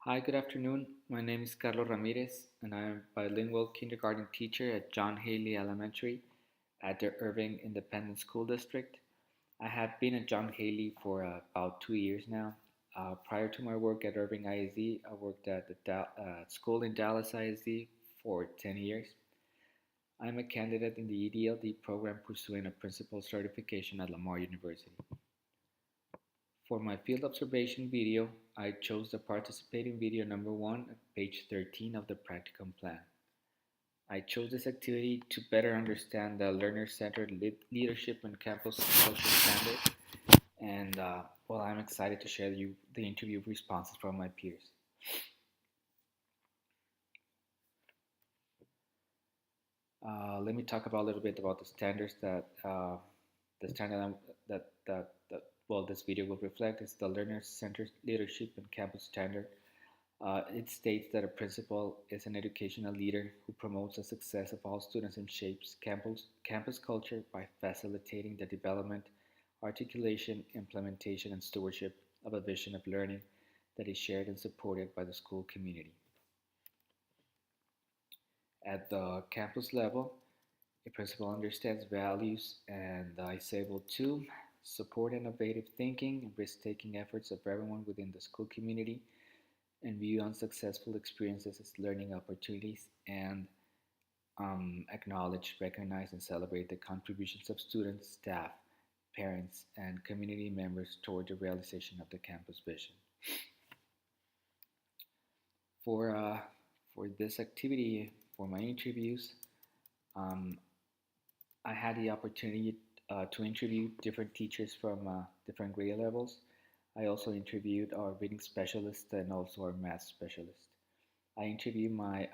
Hi, good afternoon. My name is Carlos Ramirez, and I am a bilingual kindergarten teacher at John Haley Elementary at the Irving Independent School District. I have been at John Haley for about 2 years now. Prior to my work at Irving ISD, I worked at the school in Dallas ISD for 10 years. I'm a candidate in the EDLD program pursuing a principal certification at Lamar University. For my field observation video, I chose the participating video number 1 at page 13 of the practicum plan. I chose this activity to better understand the learner-centered leadership and campus culture standard, and I'm excited to share the interview responses from my peers. Let me talk about a little bit about the standards that the standard that this video will reflect is the learner-centered leadership and campus standard. It states that a principal is an educational leader who promotes the success of all students and shapes campus culture by facilitating the development, articulation, implementation, and stewardship of a vision of learning that is shared and supported by the school community. At the campus level, a principal understands values and is able to support innovative thinking and risk-taking efforts of everyone within the school community and view unsuccessful experiences as learning opportunities and acknowledge, recognize, and celebrate the contributions of students, staff, parents, and community members toward the realization of the campus vision. For, uh, for this activity, for my interviews, um, I had the opportunity to interview different teachers from different grade levels. I also interviewed our reading specialist and also our math specialist. I interviewed my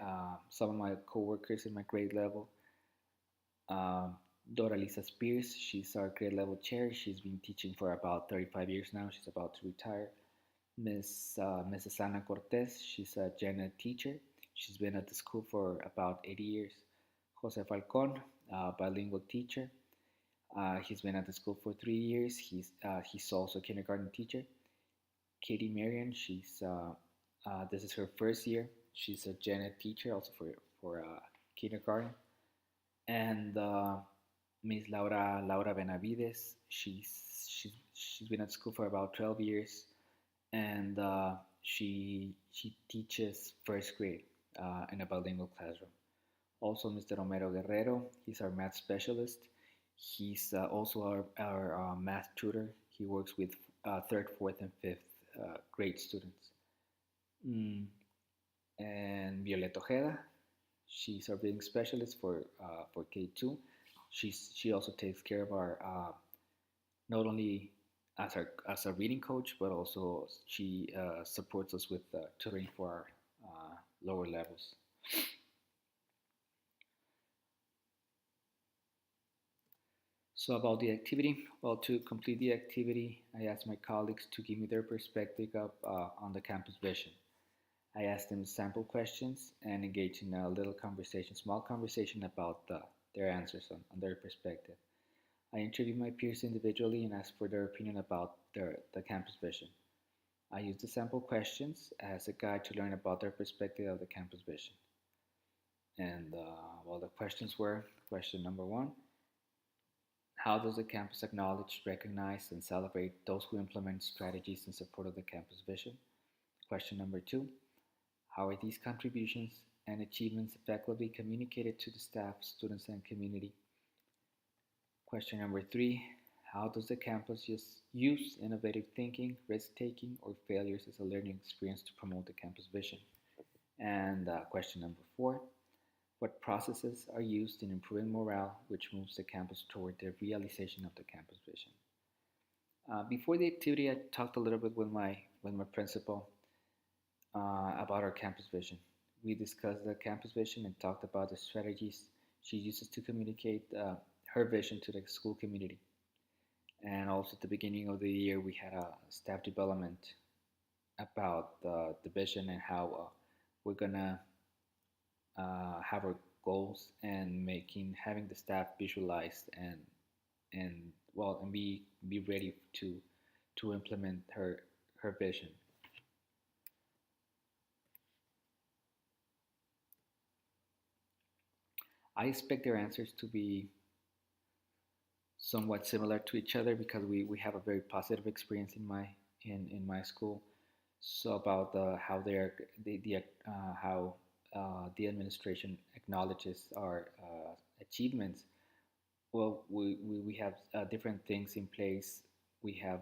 some of my coworkers in my grade level. Um, Dora Lisa Spears, she's our grade level chair. She's been teaching for about 35 years now. She's about to retire. Mrs. Ana Cortez, she's a gen ed teacher. She's been at the school for about 80 years. Jose Falcon, bilingual teacher. He's been at the school for 3 years. He's also a kindergarten teacher. Katie Marion, this is her first year. She's a gen ed teacher also for kindergarten. And Miss Laura Benavides, she's been at school for about 12 years, and she teaches first grade in a bilingual classroom. Also, Mr. Romero Guerrero, he's our math specialist. He's also our math tutor. He works with third, fourth, and fifth grade students. Mm, and Violeta Ojeda, she's our reading specialist for K2. She also takes care of our not only as a reading coach, but also she supports us with tutoring for our lower levels. So about the activity, well, to complete the activity, I asked my colleagues to give me their perspective on the campus vision. I asked them sample questions and engaged in a little conversation, small conversation about their answers on their perspective. I interviewed my peers individually and asked for their opinion about the campus vision. I used the sample questions as a guide to learn about their perspective of the campus vision. And the questions were question number 1: how does the campus acknowledge, recognize, and celebrate those who implement strategies in support of the campus vision? Question number 2: how are these contributions and achievements effectively communicated to the staff, students, and community? Question number 3: how does the campus use innovative thinking, risk-taking, or failures as a learning experience to promote the campus vision? And question number 4: what processes are used in improving morale, which moves the campus toward the realization of the campus vision? Before the activity, I talked a little bit with my principal about our campus vision. We discussed the campus vision and talked about the strategies she uses to communicate her vision to the school community. And also at the beginning of the year, we had a staff development about the vision and how we're gonna have our goals and having the staff visualized and be ready to implement her vision. I expect their answers to be somewhat similar to each other because we have a very positive experience in my school. So about how how the administration acknowledges our achievements. Well, we have different things in place. We have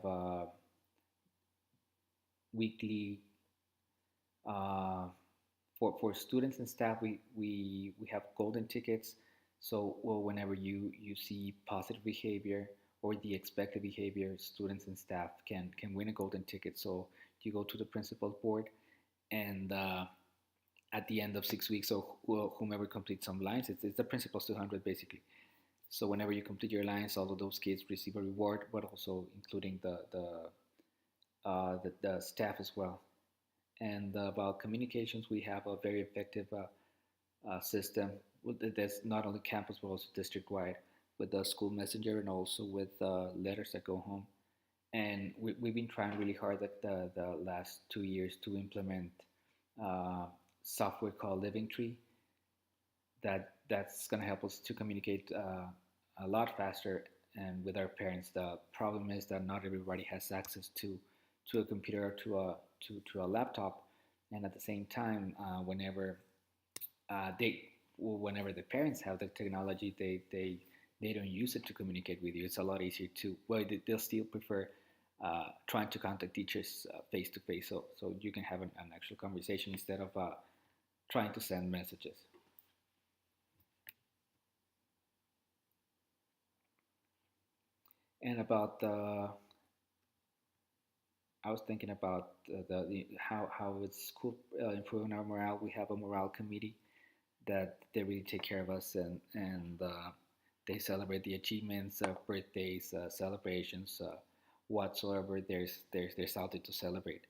weekly uh, for students and staff. We have golden tickets. So well, whenever you see positive behavior or the expected behavior, students and staff can win a golden ticket. So you go to the principal's board, and at the end of 6 weeks, or whomever completes some lines, it's the principal's 200 basically. So whenever you complete your lines, all of those kids receive a reward, but also including the staff as well. And about communications, we have a very effective system that's not only campus but also district wide, with the school messenger and also with letters that go home. And we've been trying really hard at the last 2 years to implement uh, software called Living Tree that's going to help us to communicate a lot faster and with our parents. The problem is that not everybody has access to a computer or to a laptop, and at the same time, whenever the parents have the technology, they don't use it to communicate with you. It's a lot easier to well, they'll still prefer trying to contact teachers face to face, so you can have an actual conversation instead of trying to send messages. And about I was thinking about how it's school improving our morale. We have a morale committee that they really take care of us, and they celebrate the achievements, birthdays, celebrations, whatsoever there's something to celebrate.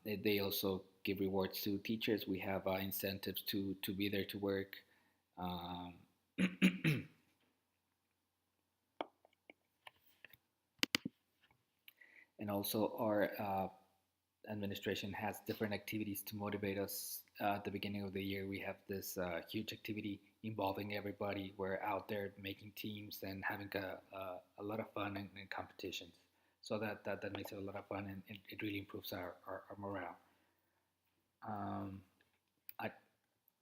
They also give rewards to teachers. We have incentives to be there to work. Um, and also our administration has different activities to motivate us. At the beginning of the year, we have this huge activity involving everybody. We're out there making teams and having a lot of fun and competitions. So that makes it a lot of fun, and it really improves our morale. Um, I,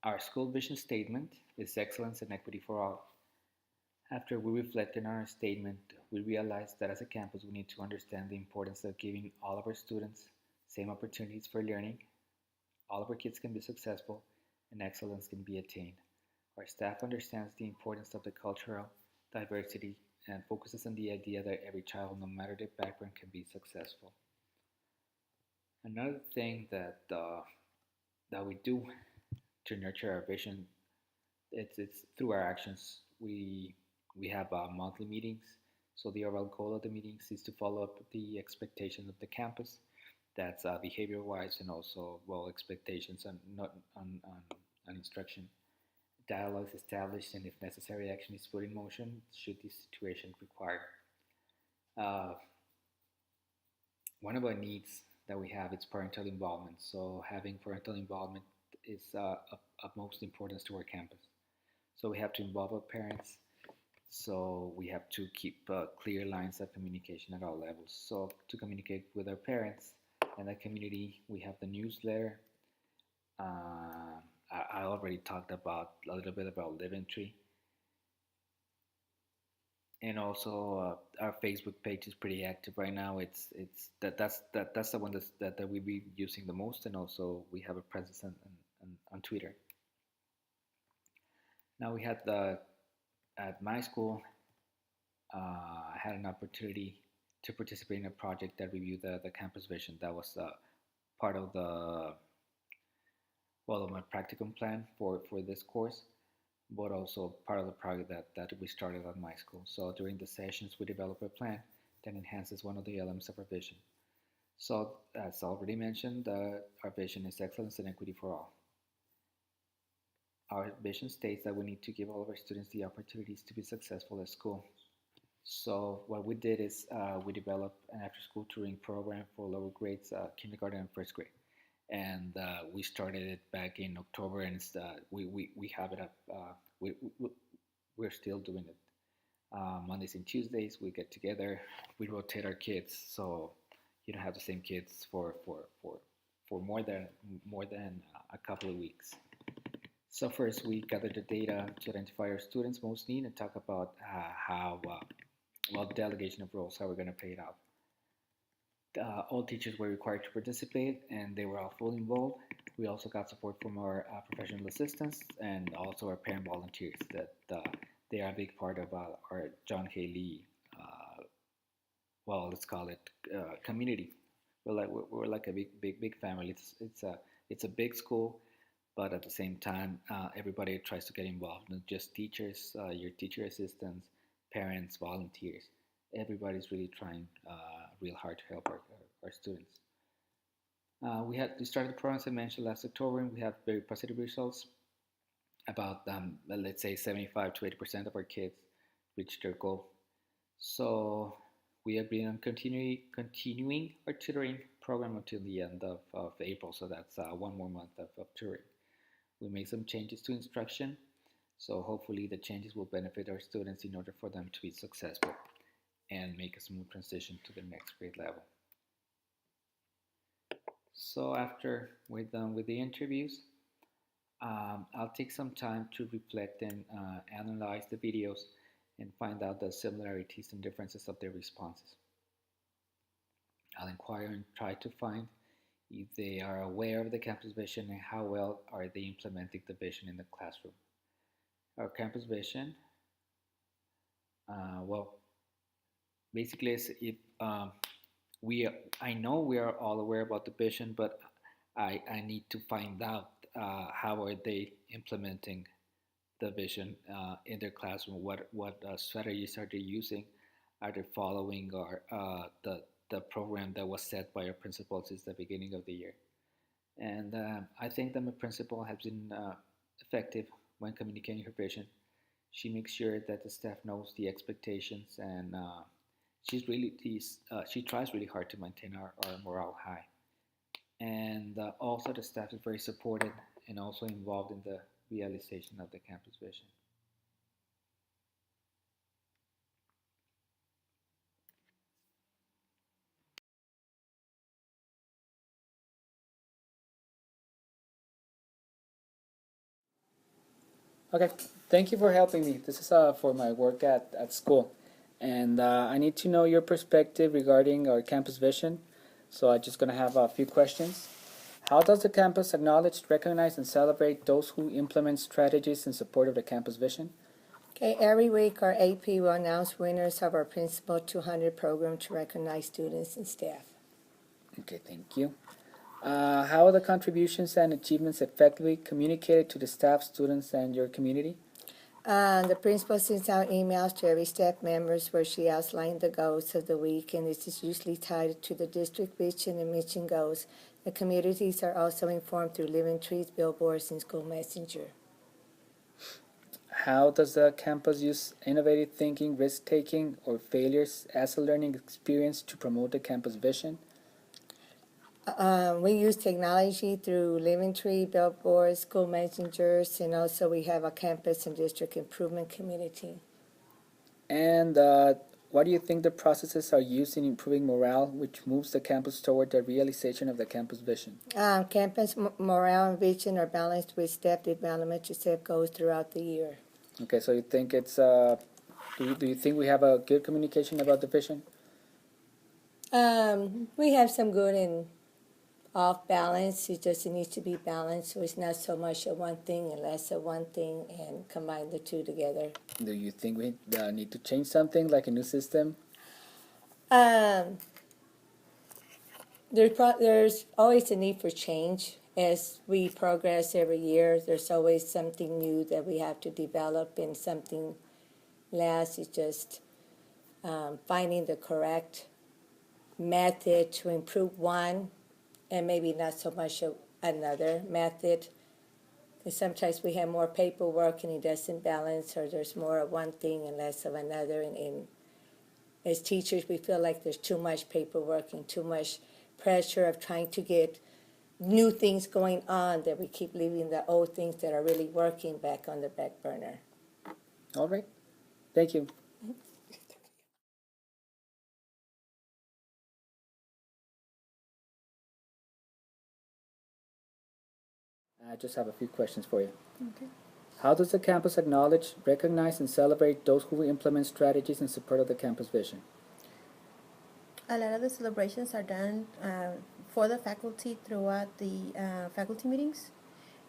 our school vision statement is excellence and equity for all. After we reflected on our statement, we realized that as a campus we need to understand the importance of giving all of our students same opportunities for learning. All of our kids can be successful and excellence can be attained. Our staff understands the importance of the cultural diversity and focuses on the idea that every child, no matter their background, can be successful. Another thing that we do to nurture our vision, it's through our actions. We have monthly meetings. So the overall goal of the meetings is to follow up the expectations of the campus. That's behavior wise and also well expectations on not on instruction. Dialogue is established, and if necessary, action is put in motion should the situation require. Uh, One of our needs that we have is parental involvement. So having parental involvement is of most importance to our campus. So we have to involve our parents. So we have to keep clear lines of communication at all levels. So to communicate with our parents and the community, we have the newsletter. I already talked about a little bit about Living Tree, and also our Facebook page is pretty active right now. It's that's the one that we be using the most, and also we have a presence on Twitter. Now we had the at my school. I had an opportunity to participate in a project that reviewed the campus vision. That was part of the well of my practicum plan for this course, but also part of the project that we started at my school. So during the sessions, we develop a plan that enhances one of the elements of our vision. So as already mentioned, our vision is excellence and equity for all. Our vision states that we need to give all of our students the opportunities to be successful at school. So what we did is we developed an after-school touring program for lower grades, kindergarten and first grade. and we started it back in October, and we have it up. We're still doing it. Mondays and Tuesdays we get together. We rotate our kids, so you don't have the same kids for more than a couple of weeks. So first we gather the data to identify our students' most need and talk about how well delegation of roles, how we're going to play it out. All teachers were required to participate, and they were all fully involved. We also got support from our professional assistants and also our parent volunteers. That they are a big part of our John Haley, well, let's call it community. We're like a big family. It's a big school, but at the same time, everybody tries to get involved. Not just teachers, your teacher assistants, parents, volunteers. Everybody's really trying real hard to help our students. We started the program, as I mentioned, last October, and we have very positive results. About let's say 75 to 80% of our kids reached their goal. So we have been on continuing our tutoring program until the end of April. So that's one more month of tutoring. We made some changes to instruction. So hopefully the changes will benefit our students in order for them to be successful and make a smooth transition to the next grade level. So after we're done with the interviews, I'll take some time to reflect and analyze the videos and find out the similarities and differences of their responses. I'll inquire and try to find if they are aware of the campus vision and how well are they implementing the vision in the classroom. Our campus vision, well, basically is if we I know we are all aware about the vision, but I need to find out how are they implementing the vision in their classroom. What strategies are they using? Are they following the program that was set by our principal since the beginning of the year? And I think that my principal has been effective when communicating her vision. She makes sure that the staff knows the expectations, and she tries really hard to maintain our morale high. And also the staff is very supportive and also involved in the realization of the campus vision. Okay, thank you for helping me. This is for my work at school. And I need to know your perspective regarding our campus vision. So I'm just going to have a few questions. How does the campus acknowledge, recognize, and celebrate those who implement strategies in support of the campus vision? Okay, every week our AP will announce winners of our Principal 200 program to recognize students and staff. Okay, thank you. How are the contributions and achievements effectively communicated to the staff, students, and your community? The principal sends out emails to every staff members where she outlines the goals of the week, and this is usually tied to the district vision and mission goals. The communities are also informed through Living Trees, billboards, and school messenger. How does the campus use innovative thinking, risk taking, or failures as a learning experience to promote the campus vision? We use technology through Living Tree, billboards, school messengers, and also we have a campus and district improvement committee. And what do you think the processes are used in improving morale, which moves the campus toward the realization of the campus vision? Campus morale and vision are balanced with staff development to set goals throughout the year. Okay, so you think it's do you think we have a good communication about the vision? We have some good and off balance. It just needs to be balanced, so it's not so much of one thing and less of one thing, and combine the two together. Do you think we need to change something, like a new system? There's always a need for change. As we progress every year, there's always something new that we have to develop, and something last is just finding the correct method to improve one and maybe not so much of another method. Because sometimes we have more paperwork and it doesn't balance, or there's more of one thing and less of another. And as teachers, we feel like there's too much paperwork and too much pressure of trying to get new things going on, that we keep leaving the old things that are really working back on the back burner. All right. Thank you. I just have a few questions for you. Okay. How does the campus acknowledge, recognize, and celebrate those who implement strategies in support of the campus vision? A lot of the celebrations are done for the faculty throughout the faculty meetings.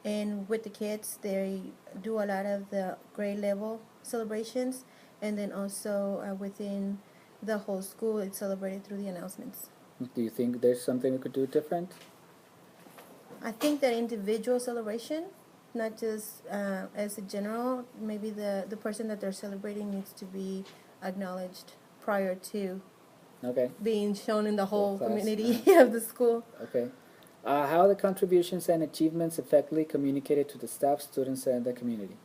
And with the kids, they do a lot of the grade level celebrations. And then also within the whole school, it's celebrated through the announcements. Do you think there's something we could do different? I think that individual celebration, not just as a general, maybe the person that they're celebrating needs to be acknowledged prior to Okay. being shown in the whole class, community of the school. Okay. How are the contributions and achievements effectively communicated to the staff, students, and the community?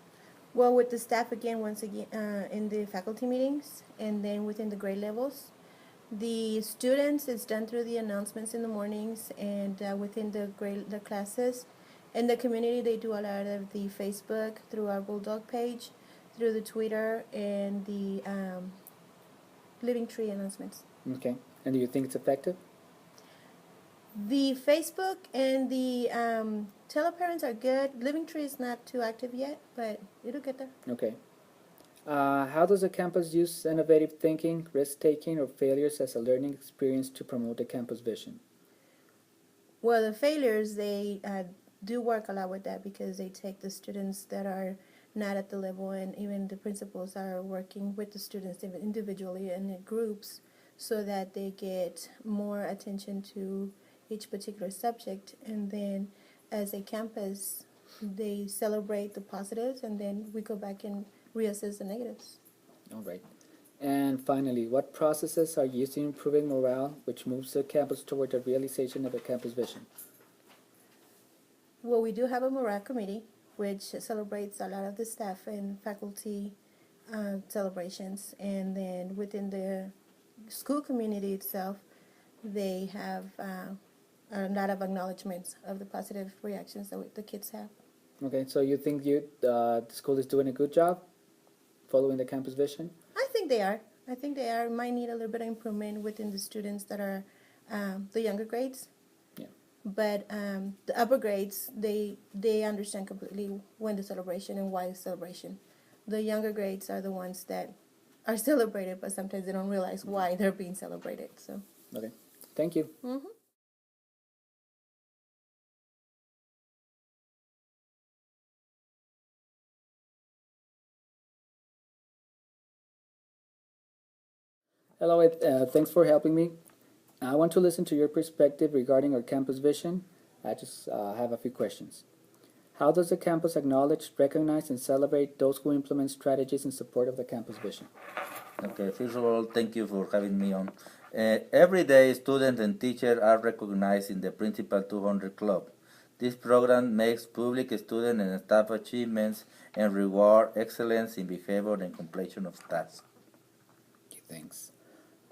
Well, with the staff again, once again, in the faculty meetings, and then within the grade levels. The students, it's done through the announcements in the mornings and within the classes. In the community, they do a lot of the Facebook, through our Bulldog page, through the Twitter, and the Living Tree announcements. Okay. And do you think it's effective? The Facebook and the teleparents are good. Living Tree is not too active yet, but it'll get there. Okay. How does the campus use innovative thinking, risk-taking, or failures as a learning experience to promote the campus vision? Well, the failures, they do work a lot with that because they take the students that are not at the level, and even the principals are working with the students individually and in groups so that they get more attention to each particular subject. And then as a campus, they celebrate the positives, and then we go back and reassess the negatives. All right. And finally, what processes are used in improving morale, which moves the campus toward the realization of the campus vision? Well, we do have a morale committee, which celebrates a lot of the staff and faculty celebrations. And then within the school community itself, they have a lot of acknowledgments of the positive reactions that the kids have. Okay, so you think the school is doing a good job following the campus vision? I think they are. I think they are. Might need a little bit of improvement within the students that are the younger grades. Yeah. But the upper grades, they understand completely when the celebration and why the celebration. The younger grades are the ones that are celebrated, but sometimes they don't realize why they're being celebrated. So. Okay, thank you. Mm-hmm. Hello, thanks for helping me. I want to listen to your perspective regarding our campus vision. I just have a few questions. How does the campus acknowledge, recognize, and celebrate those who implement strategies in support of the campus vision? Okay, first of all, thank you for having me on. Every day, students and teachers are recognized in the Principal 200 Club. This program makes public student and staff achievements and reward excellence in behavior and completion of tasks. Okay, thanks.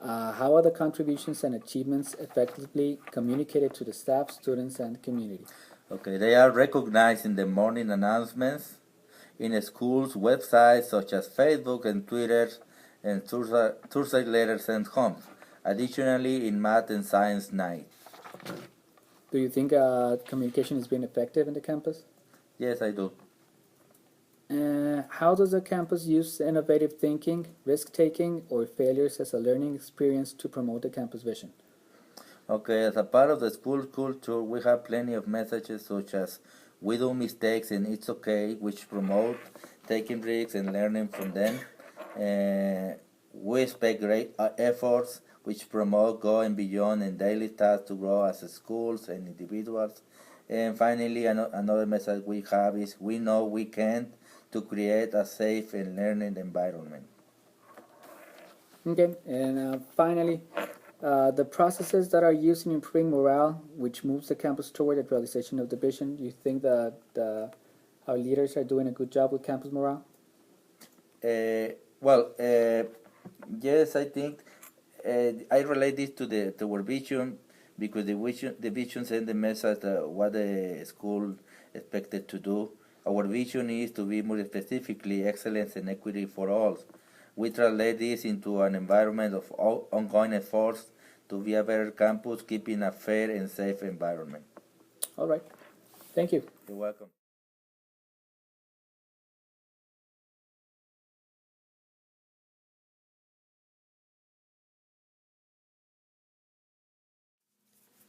How are the contributions and achievements effectively communicated to the staff, students, and community? Okay, they are recognized in the morning announcements, in schools' websites such as Facebook and Twitter, and Thursday letters sent home. Additionally, in math and science night. Do you think communication has been effective in the campus? Yes, I do. How does the campus use innovative thinking, risk-taking, or failures as a learning experience to promote the campus vision? Okay, as a part of the school culture, we have plenty of messages such as we do mistakes and it's okay, which promote taking risks and learning from them. We expect great efforts, which promote going beyond in daily tasks to grow as schools and individuals. And finally, another message we have is we know we can to create a safe and learning environment. Okay, and finally, the processes that are used in improving morale, which moves the campus toward the realization of the vision, do you think that our leaders are doing a good job with campus morale? Yes, I think I relate this to our vision because the vision sends the message that what the school expected to do. Our vision is to be more specifically excellence and equity for all. We translate this into an environment of ongoing efforts to be a better campus, keeping a fair and safe environment. All right. Thank you. You're welcome.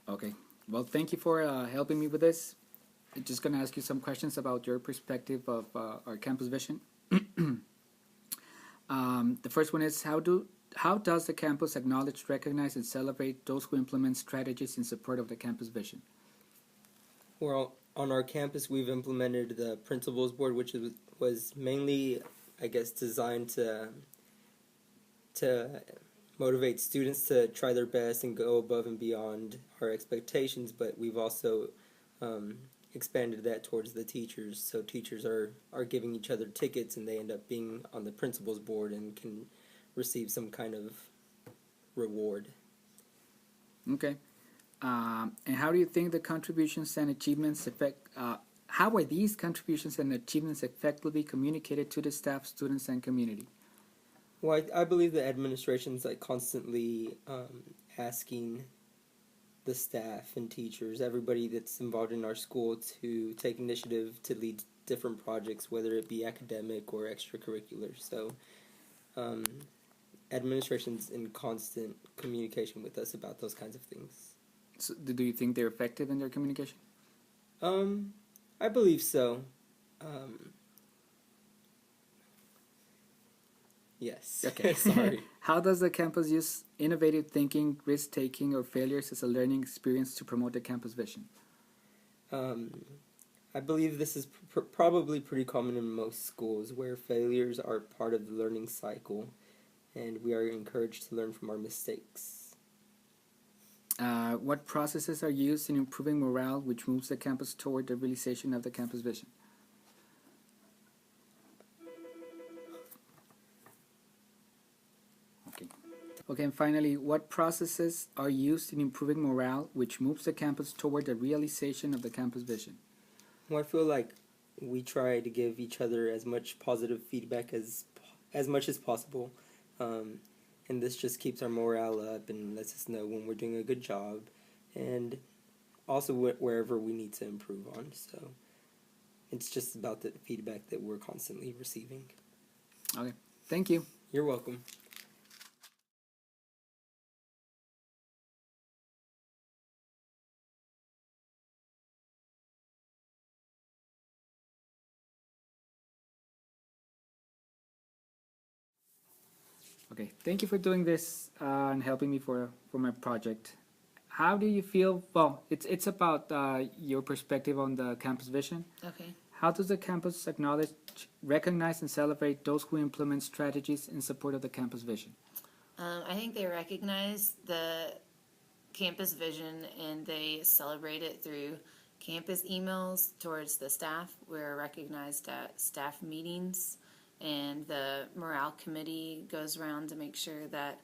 Okay. Well, thank you for helping me with this. I'm just going to ask you some questions about your perspective of our campus vision. The first one is, how does the campus acknowledge, recognize, and celebrate those who implement strategies in support of the campus vision? Well, on our campus, we've implemented the principals board, which was mainly, I guess, designed to motivate students to try their best and go above and beyond our expectations. But we've also expanded that towards the teachers. So teachers are giving each other tickets, and they end up being on the principals board and can receive some kind of reward. Okay. And how do you think the contributions and achievements how are these contributions and achievements effectively communicated to the staff, students, and community? Well, I believe the administration's constantly asking the staff and teachers, everybody that's involved in our school, to take initiative to lead different projects, whether it be academic or extracurricular. So administration's in constant communication with us about those kinds of things. So, do you think they're effective in their communication? I believe so. Yes. Okay. Sorry. How does the campus use innovative thinking, risk-taking, or failures as a learning experience to promote the campus vision? I believe this is probably pretty common in most schools, where failures are part of the learning cycle, and we are encouraged to learn from our mistakes. What processes are used in improving morale, which moves the campus toward the realization of the campus vision? Okay, and finally, what processes are used in improving morale, which moves the campus toward the realization of the campus vision? Well, I feel like we try to give each other as much positive feedback as much as possible, and this just keeps our morale up and lets us know when we're doing a good job, and also wherever we need to improve on. So it's just about the feedback that we're constantly receiving. Okay, thank you. You're welcome. Okay, thank you for doing this and helping me for my project. How do you feel? Well, it's about your perspective on the campus vision. Okay. How does the campus acknowledge, recognize, and celebrate those who implement strategies in support of the campus vision? I think they recognize the campus vision and they celebrate it through campus emails towards the staff. We're recognized at staff meetings, and the morale committee goes around to make sure that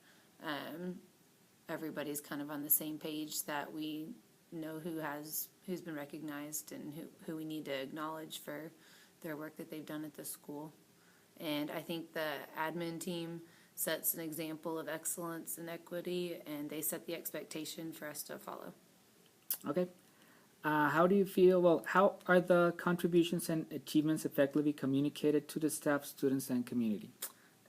everybody's kind of on the same page, that we know who's been recognized and who we need to acknowledge for their work that they've done at the school. And I think the admin team sets an example of excellence and equity, and they set the expectation for us to follow. Okay. How do you feel? Well, how are the contributions and achievements effectively communicated to the staff, students, and community?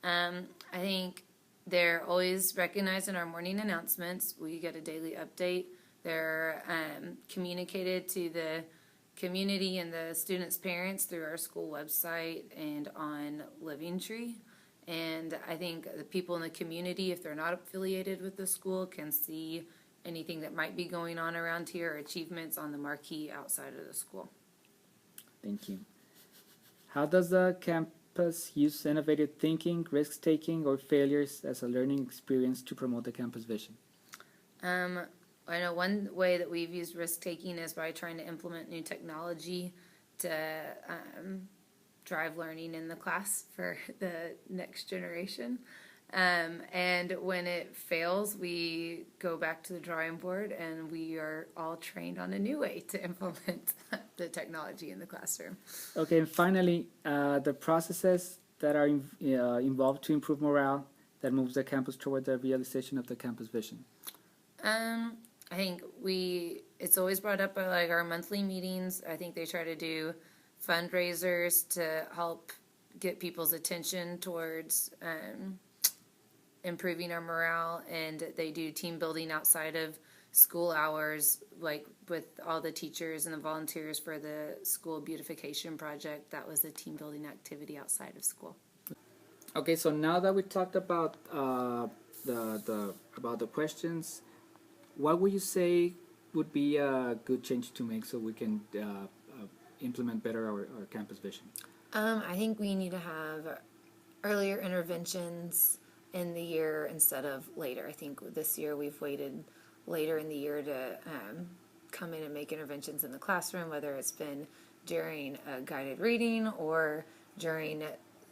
I think they're always recognized in our morning announcements. We get a daily update. They're communicated to the community and the students' parents through our school website and on Living Tree. And I think the people in the community, if they're not affiliated with the school, can see anything that might be going on around here or achievements on the marquee outside of the school. Thank you. How does the campus use innovative thinking, risk-taking, or failures as a learning experience to promote the campus vision? I know one way that we've used risk-taking is by trying to implement new technology to drive learning in the class for the next generation. And when it fails, we go back to the drawing board and we are all trained on a new way to implement the technology in the classroom. Okay, and finally, the processes that are involved to improve morale that moves the campus toward the realization of the campus vision. I think it's always brought up by like our monthly meetings. I think they try to do fundraisers to help get people's attention towards improving our morale, and they do team building outside of school hours, like with all the teachers and the volunteers for the school beautification project. That was a team building activity outside of school. Okay, so now that we talked about the questions, what would you say would be a good change to make so we can implement better our campus vision? I think we need to have earlier interventions in the year instead of later. I think this year we've waited later in the year to come in and make interventions in the classroom, whether it's been during a guided reading or during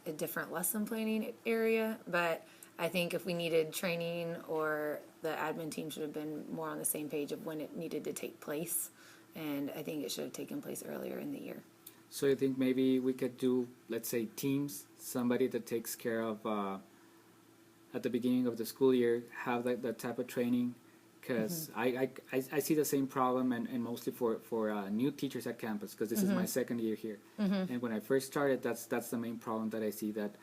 a different lesson planning area. But I think if we needed training, or the admin team should have been more on the same page of when it needed to take place, and I think it should have taken place earlier in the year. So you think maybe we could do, let's say, teams, somebody that takes care of at the beginning of the school year, have that type of training, because I see the same problem, and mostly for new teachers at campus, because this is my second year here. And when I first started, that's the main problem that I see, that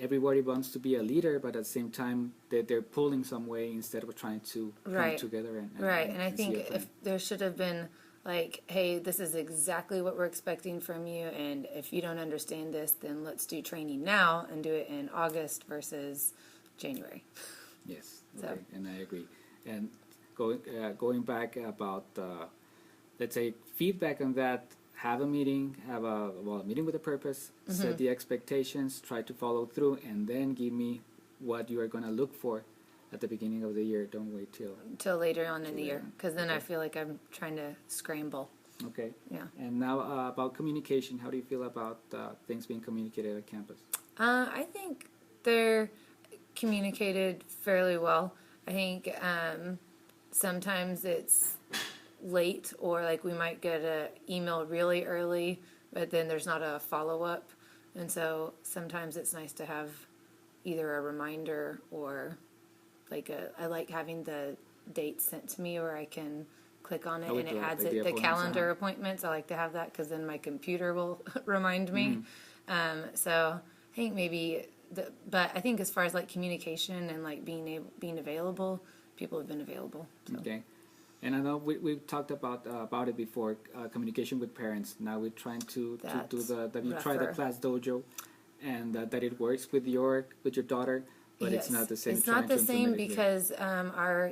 everybody wants to be a leader, but at the same time they're pulling some way instead of trying to come together and I see think a plan. if there should have been like, hey, this is exactly what we're expecting from you, and if you don't understand this, then let's do training now and do it in August versus January. Yes, So- okay, and I agree. And going back about let's say feedback on that, have a meeting, have a meeting with a purpose, set the expectations, try to follow through, and then give me what you are going to look for at the beginning of the year. Don't wait Till later on in the year, later. because then I Okay. feel like I'm trying to scramble. okay. Yeah. And now about communication, how do you feel about things being communicated at campus? I think they're communicated fairly well. I think sometimes it's late, or like we might get an email really early, but then there's not a follow-up. And so sometimes it's nice to have either a reminder or like I like having the date sent to me, or I can click on it Oh, and it the- adds like the it, the appointments, calendar appointments. I like to have that because then my computer will remind me. So I think maybe, but I think as far as like communication and like being available, people have been available. So. Okay. And I know we've talked about it before, communication with parents. Now we're trying to do that you try the rougher. Class Dojo, and that it works with your daughter, but it's not the same. It's trying not the to same implement it here. because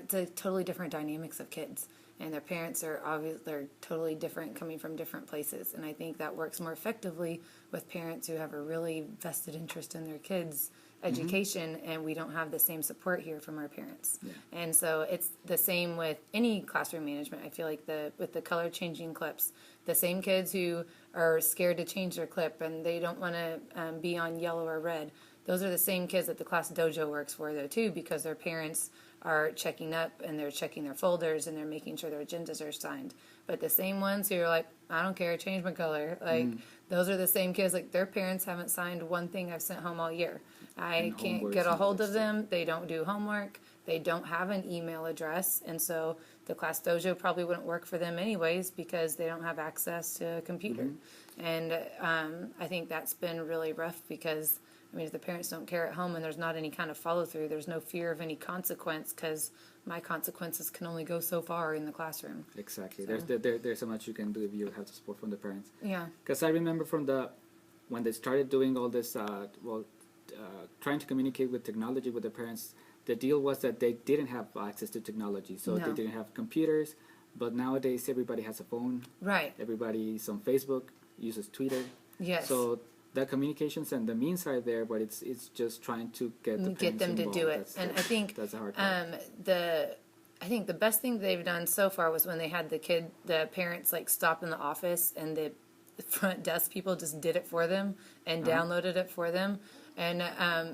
the totally different dynamics of kids, and their parents are they're totally different, coming from different places. And I think that works more effectively with parents who have a really vested interest in their kids' education, and we don't have the same support here from our parents. Yeah. And so it's the same with any classroom management. I feel like with the color changing clips, the same kids who are scared to change their clip and they don't want to be on yellow or red, those are the same kids that the Class Dojo works for, though, too, because their parents are checking up and they're checking their folders and they're making sure their agendas are signed. But the same ones who are like, I don't care, change my color, like those are the same kids, like their parents haven't signed one thing I've sent home all year. I And can't homeworks get a and all hold that of them. They don't do homework. They don't have an email address. And so the Class Dojo probably wouldn't work for them anyways because they don't have access to a computer. And I think that's been really rough because, I mean, if the parents don't care at home and there's not any kind of follow through, there's no fear of any consequence because my consequences can only go so far in the classroom. Exactly. So- There's so much you can do if you have the support from the parents. Yeah. Because I remember when they started doing all this, trying to communicate with technology with the parents, the deal was that they didn't have access to technology, so No. they didn't have computers. But nowadays, everybody has a phone. Right. Everybody's on Facebook, uses Twitter. Yes. So the communications and the means are there, but it's just trying to get the Get them parents to do involved. it. And I think that's the hard part. I think the best thing they've done so far was when they had the parents like stop in the office and the front desk people just did it for them and downloaded it for them. And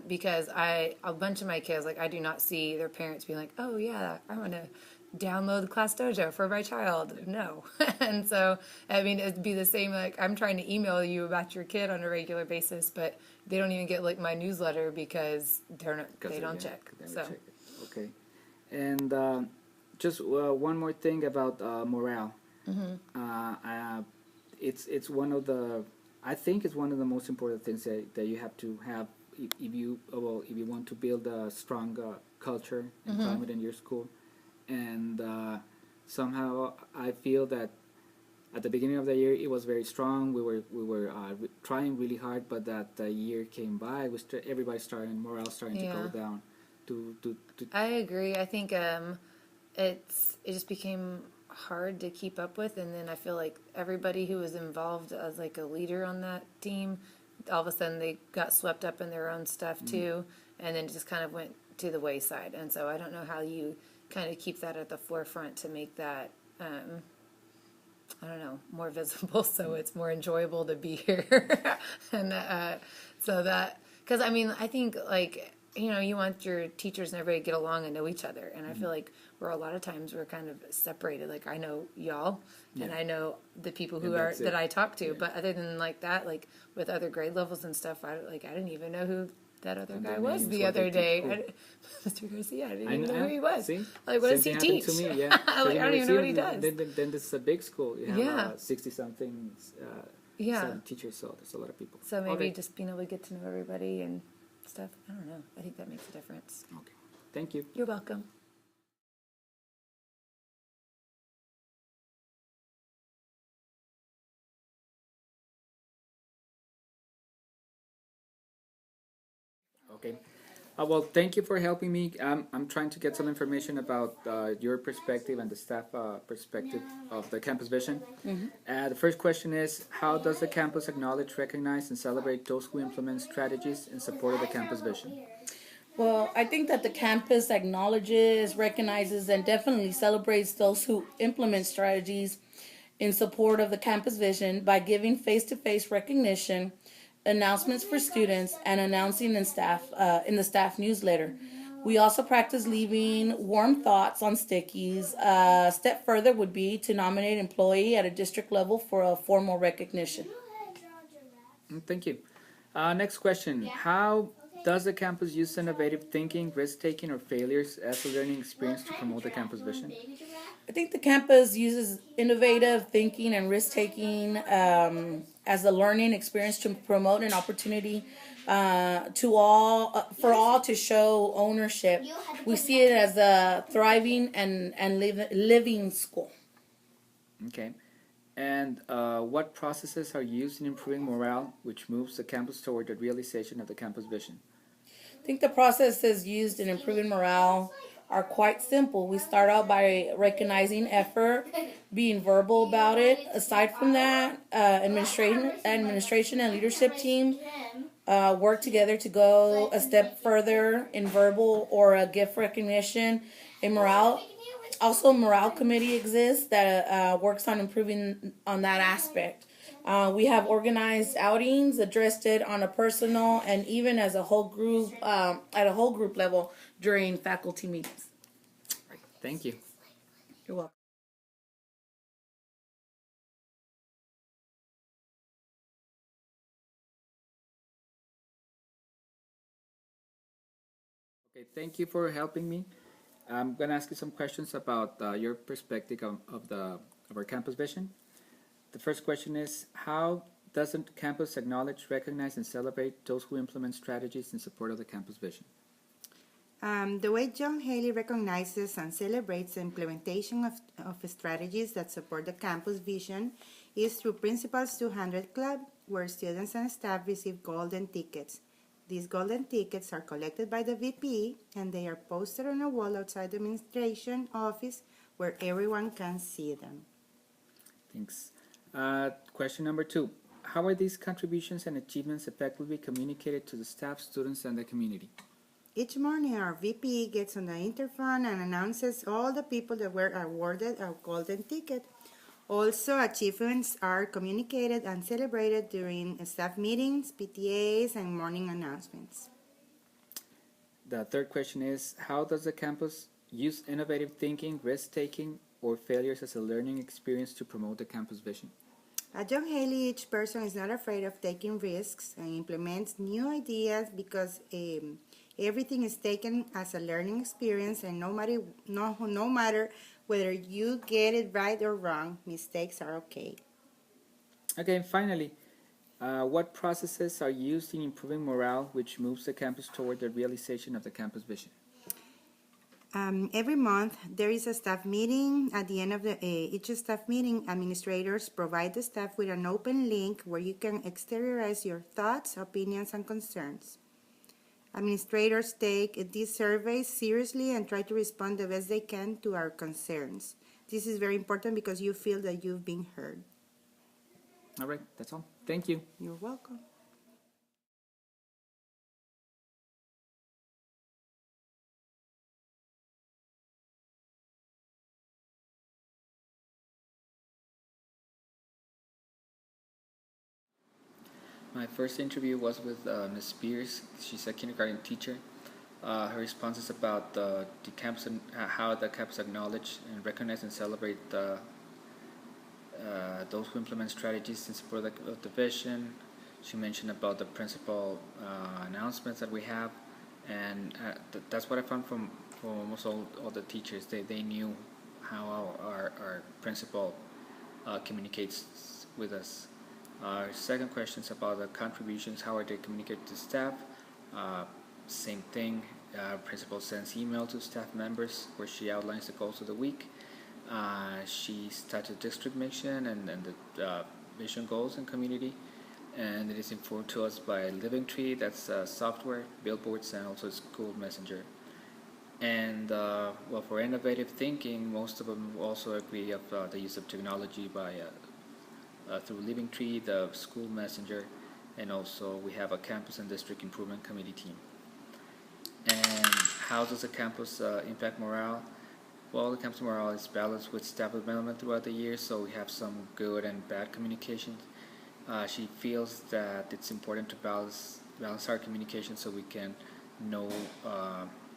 because a bunch of my kids, like, I do not see their parents being like, oh yeah, I want to download the Class Dojo for my child. No. And so, I mean, it'd be the same, like, I'm trying to email you about your kid on a regular basis, but they don't even get like my newsletter because they don't check. So. Check it. Okay. And just one more thing about morale. It's one of the, I think it's one of the most important things that you have to have if you want to build a strong culture and climate in your school. And somehow I feel that at the beginning of the year it was very strong. We were trying really hard, but that the year came by, everybody morale starting to go down. I agree. I think it just became hard to keep up with, and then I feel like everybody who was involved as like a leader on that team, all of a sudden they got swept up in their own stuff too, and then it just kind of went to the wayside. And so I don't know how you kind of keep that at the forefront to make that I don't know, more visible, so it's more enjoyable to be here. And so that, because I mean, I think, like, you know, you want your teachers and everybody to get along and know each other. And I feel like a lot of times we're kind of separated. Like, I know y'all, and I know the people who are that I talk to. But other than like that, like with other grade levels and stuff, I didn't even know who that other guy was the other day. Mr. Garcia, I didn't even know who he was. See? Like, what does he teach? To me, yeah. Like, I don't even know what he does. Then this is a big school. You have 60-something teachers, so there's a lot of people. So maybe just being able to get to know everybody and stuff. I don't know. I think that makes a difference. Okay. Thank you. You're welcome. Okay. Well, thank you for helping me. I'm trying to get some information about your perspective and the staff perspective of the campus vision. The first question is, how does the campus acknowledge, recognize, and celebrate those who implement strategies in support of the campus vision? Well, I think that the campus acknowledges, recognizes, and definitely celebrates those who implement strategies in support of the campus vision by giving face-to-face recognition, announcements for students, and announcing in the staff newsletter. We also practice leaving warm thoughts on stickies. A step further would be to nominate an employee at a district level for a formal recognition. Thank you. Next question. How does the campus use innovative thinking, risk-taking, or failures as a learning experience to promote the campus vision? I think the campus uses innovative thinking and risk-taking as a learning experience to promote an opportunity for all to show ownership. We see it as a thriving and living school. Okay. And what processes are used in improving morale, which moves the campus toward the realization of the campus vision? I think the processes used in improving morale are quite simple. We start out by recognizing effort, being verbal about it. Aside from that, administration and leadership team work together to go a step further in verbal or a gift recognition. In morale, also morale committee exists that works on improving on that aspect. We have organized outings, addressed it on a personal and even as a whole group, at a whole group level during faculty meetings. Right. Thank you. You're welcome. Okay, thank you for helping me. I'm going to ask you some questions about your perspective of our campus vision. The first question is, how doesn't campus acknowledge, recognize, and celebrate those who implement strategies in support of the campus vision? The way John Haley recognizes and celebrates the implementation of strategies that support the campus vision is through Principals 200 Club, where students and staff receive golden tickets. These golden tickets are collected by the VP and they are posted on a wall outside the administration office where everyone can see them. Thanks. Question number 2. How are these contributions and achievements effectively communicated to the staff, students, and the community? Each morning, our VP gets on the interphone and announces all the people that were awarded a golden ticket. Also, achievements are communicated and celebrated during staff meetings, PTAs, and morning announcements. The third question is, how does the campus use innovative thinking, risk-taking, or failures as a learning experience to promote the campus vision? At John Haley, each person is not afraid of taking risks and implements new ideas because everything is taken as a learning experience, and no matter whether you get it right or wrong, mistakes are okay. Okay, and finally, what processes are used in improving morale, which moves the campus toward the realization of the campus vision? Every month, there is a staff meeting. At the end of each staff meeting, administrators provide the staff with an open link where you can exteriorize your thoughts, opinions, and concerns. Administrators take these surveys seriously and try to respond the best they can to our concerns. This is very important because you feel that you've been heard. All right, that's all. Thank you. You're welcome. My first interview was with Ms. Spears. She's a kindergarten teacher. Her response is about the campus and how the campus acknowledge and recognize and celebrate those who implement strategies in support of the vision. She mentioned about the principal announcements that we have, and that's what I found from almost all the teachers. They knew how our principal communicates with us. Our second question is about the contributions. How are they communicated to staff? Same thing. Principal sends email to staff members where she outlines the goals of the week. She started district mission and the vision goals and community, and it is informed to us by Living Tree, that's software, billboards, and also school messenger. And well, for innovative thinking, most of them also agree of the use of technology by through Living Tree, the school messenger, and also we have a campus and district improvement committee team. And how does the campus impact morale? Well, the campus morale is balanced with staff development throughout the year, so we have some good and bad communications. She feels that it's important to balance our communication so we can know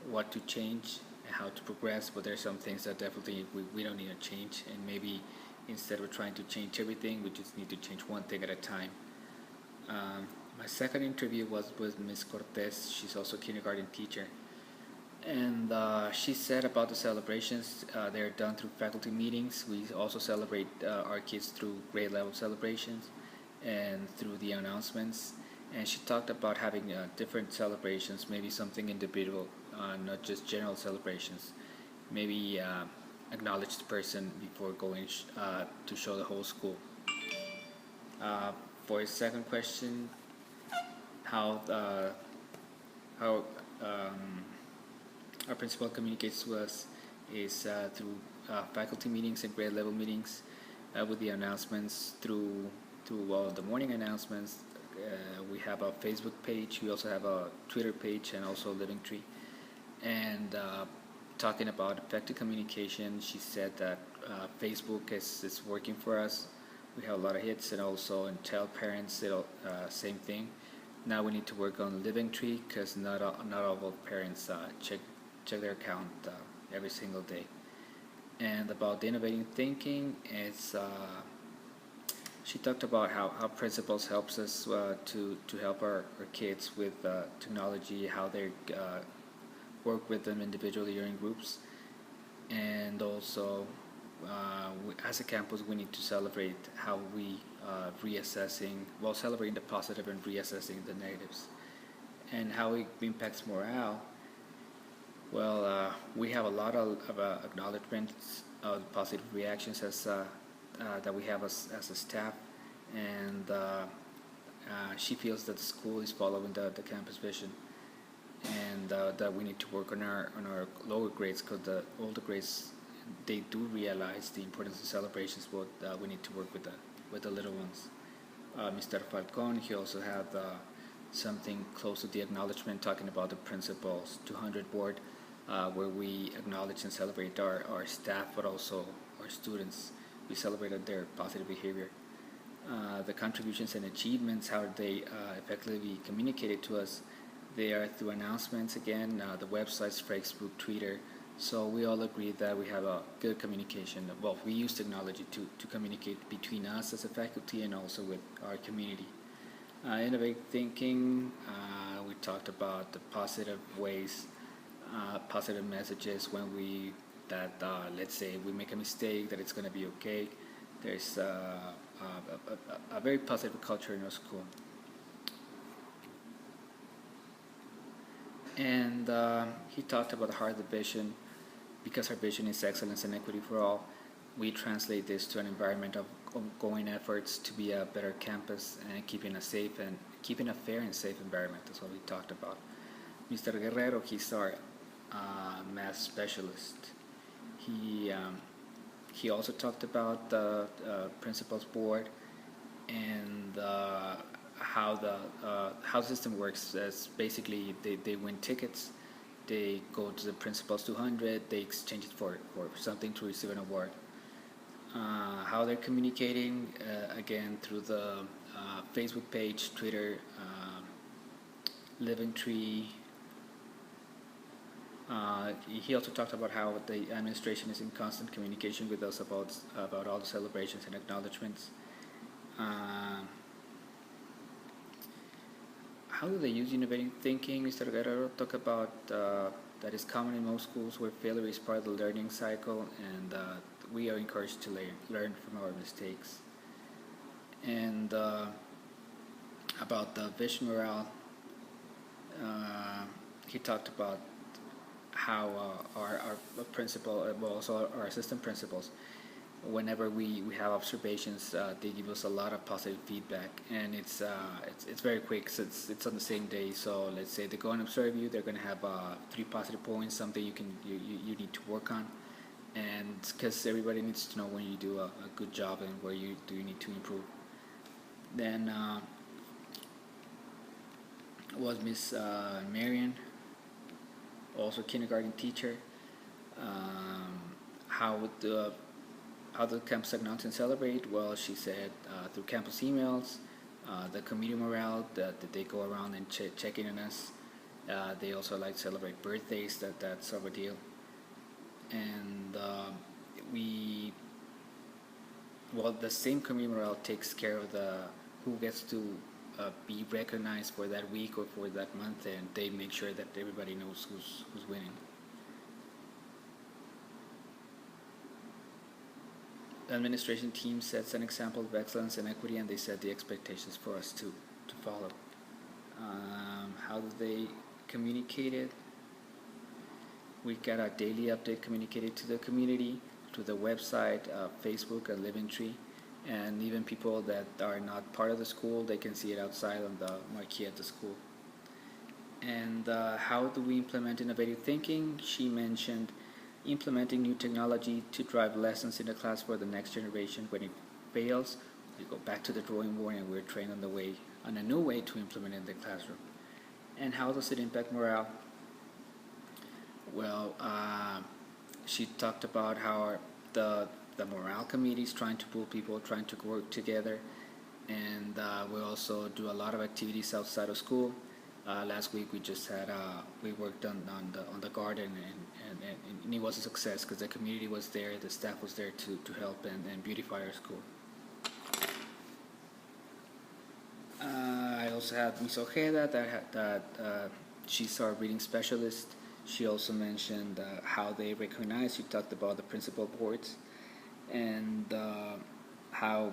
what to change and how to progress, but there's some things that definitely we don't need to change, and maybe instead of trying to change everything, we just need to change one thing at a time. My second interview was with Ms. Cortez. She's also a kindergarten teacher. And she said about the celebrations, they're done through faculty meetings. We also celebrate our kids through grade level celebrations and through the announcements. And she talked about having different celebrations, maybe something individual, not just general celebrations. Maybe acknowledge the person before going to show the whole school. For a second question, how our principal communicates to us is through faculty meetings and grade level meetings, with the announcements through the morning announcements. We have a Facebook page, we also have a Twitter page, and also Living Tree. And talking about effective communication, she said that Facebook is working for us. We have a lot of hits, and also and tell parents same thing. Now we need to work on Living Tree because not all of parents check their account every single day. And about the innovating thinking, it's she talked about how principals helps us to help our kids with technology, how they work with them individually or in groups, and also as a campus we need to celebrate how we celebrating the positive and reassessing the negatives. And how it impacts morale. Well, we have a lot of acknowledgments of positive reactions as that we have as a staff, and she feels that the school is following the campus vision, and that we need to work on our lower grades, because the older grades, they do realize the importance of celebrations, but we need to work with the little ones. Mr. Falcon, he also had something close to the acknowledgement, talking about the principal's 200 board, where we acknowledge and celebrate our staff, but also our students. we celebrated their positive behavior. The contributions and achievements, how they effectively communicated to us, they are through announcements again, the websites, Facebook, Twitter. So we all agreed that we have a good communication. Well, we use technology to communicate between us as a faculty and also with our community. Innovative thinking, we talked about the positive ways, positive messages when let's say we make a mistake, that it's going to be okay. There's a very positive culture in our school. And he talked about our vision. Because our vision is excellence and equity for all, we translate this to an environment of ongoing efforts to be a better campus and keeping a fair and safe environment. That's what we talked about. Mr. Guerrero, he's our math specialist. He also talked about the principal's board and how the system works. As basically they win tickets, they go to the principal's 200, they exchange it for something to receive an award. How they're communicating, again, through the Facebook page, Twitter, Living Tree. He also talked about how the administration is in constant communication with us about all the celebrations and acknowledgments. How do they use innovative thinking? Mr. Guerrero talked about that is common in most schools where failure is part of the learning cycle, and we are encouraged to learn from our mistakes. And about the vision morale, he talked about how our principal, well, also our assistant principals, whenever we have observations, they give us a lot of positive feedback, and it's very quick. So it's on the same day. So let's say they go and observe you, they're going to have 3 positive points, something you need to work on, and because everybody needs to know when you do a good job and where you need to improve. Then was Miss Marian, also kindergarten teacher. How the campus acknowledge and celebrate? Well, she said through campus emails, the community morale, that they go around and check in on us. They also like to celebrate birthdays, that's sort of a deal. And the same community morale takes care of who gets to be recognized for that week or for that month, and they make sure that everybody knows who's winning. The administration team sets an example of excellence and equity, and they set the expectations for us to follow. How do they communicate it? We got a daily update communicated to the community, to the website, Facebook, and Living Tree, and even people that are not part of the school, they can see it outside on the marquee at the school. And how do we implement innovative thinking? She mentioned implementing new technology to drive lessons in the class for the next generation. When it fails, we go back to the drawing board and we're trained on a new way to implement it in the classroom. And how does it impact morale? Well, she talked about how the morale committee is trying to pull people, trying to work together, and we also do a lot of activities outside of school. Last week we just we worked on the garden, and it was a success because the community was there, the staff was there to help and beautify our school. I also had Ms. Ojeda that she's our reading specialist. She also mentioned how they recognize. She talked about the principal boards and how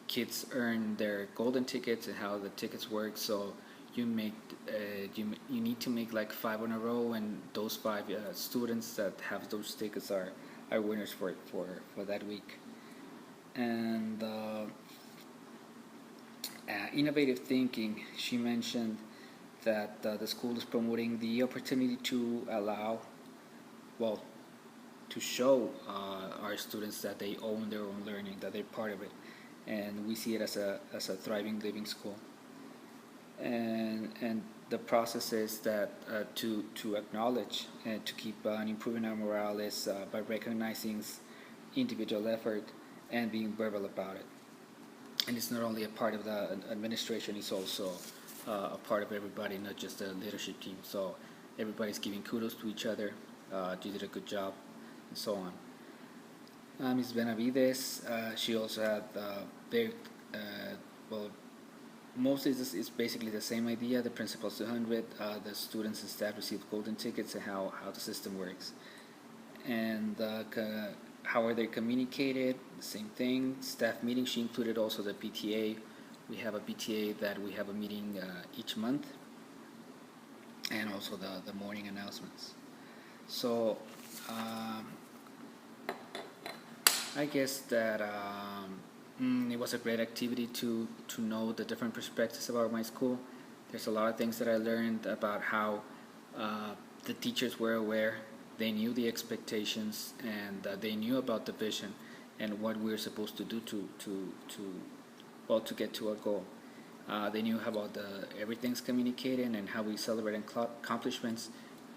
kids earn their golden tickets and how the tickets work. So you need to make like 5 in a row, and those 5 students that have those tickets are winners for that week. And innovative thinking, she mentioned that the school is promoting the opportunity to show our students that they own their own learning, that they're part of it, and we see it as a thriving living school. And the process is that to acknowledge and to keep on improving our morale is by recognizing individual effort and being verbal about it. And it's not only a part of the administration, it's also a part of everybody, not just the leadership team. So everybody's giving kudos to each other. You did a good job, and so on. Ms. Benavides, she also had very, well, mostly it's basically the same idea. The Principal's 200, the students and staff receive golden tickets, and how the system works. And how are they communicated? The same thing. Staff meeting, she included also the PTA. We have a PTA that we have a meeting each month, and also the morning announcements. So I guess that it was a great activity to know the different perspectives about my school. There's a lot of things that I learned about how the teachers were aware. They knew the expectations, and they knew about the vision and what we were supposed to do to get to our goal. They knew about everything's communicated and how we celebrate accomplishments,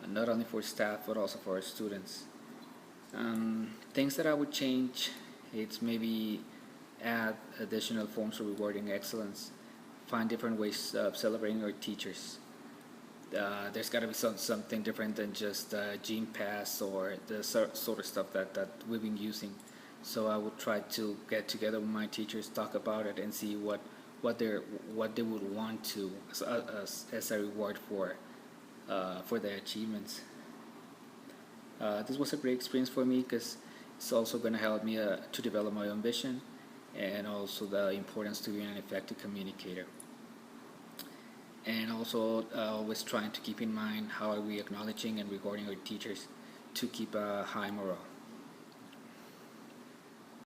not only for staff but also for our students. Things that I would change, it's maybe add additional forms of rewarding excellence, find different ways of celebrating our teachers. There's got to be something different than just Gene Pass or the sort of stuff that we've been using. So I would try to get together with my teachers, talk about it, and see what they would want to as a reward for their achievements. This was a great experience for me because it's also going to help me to develop my own vision, and also the importance to being an effective communicator. And also always trying to keep in mind how are we acknowledging and rewarding our teachers to keep a high morale.